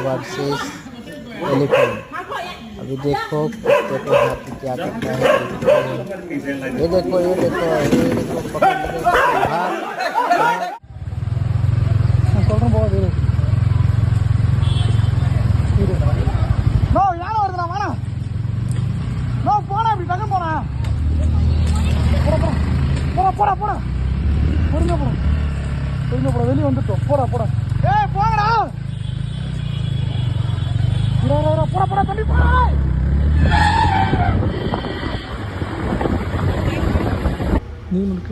Versus elephant. अभी देखो कुत्ते को हाथी क्या करता है। ये देखो पकड़ के भाग। நோ யாரும் வருதுண்ணா வாண்ணா. நோ போனா இப்படி டக்கு போனா. போடா பொறுங்க போடா வெளியே வந்துட்டோம். போடா ஏய் போங்கடா. போடா தம்பி போடா. நீ முழுக்க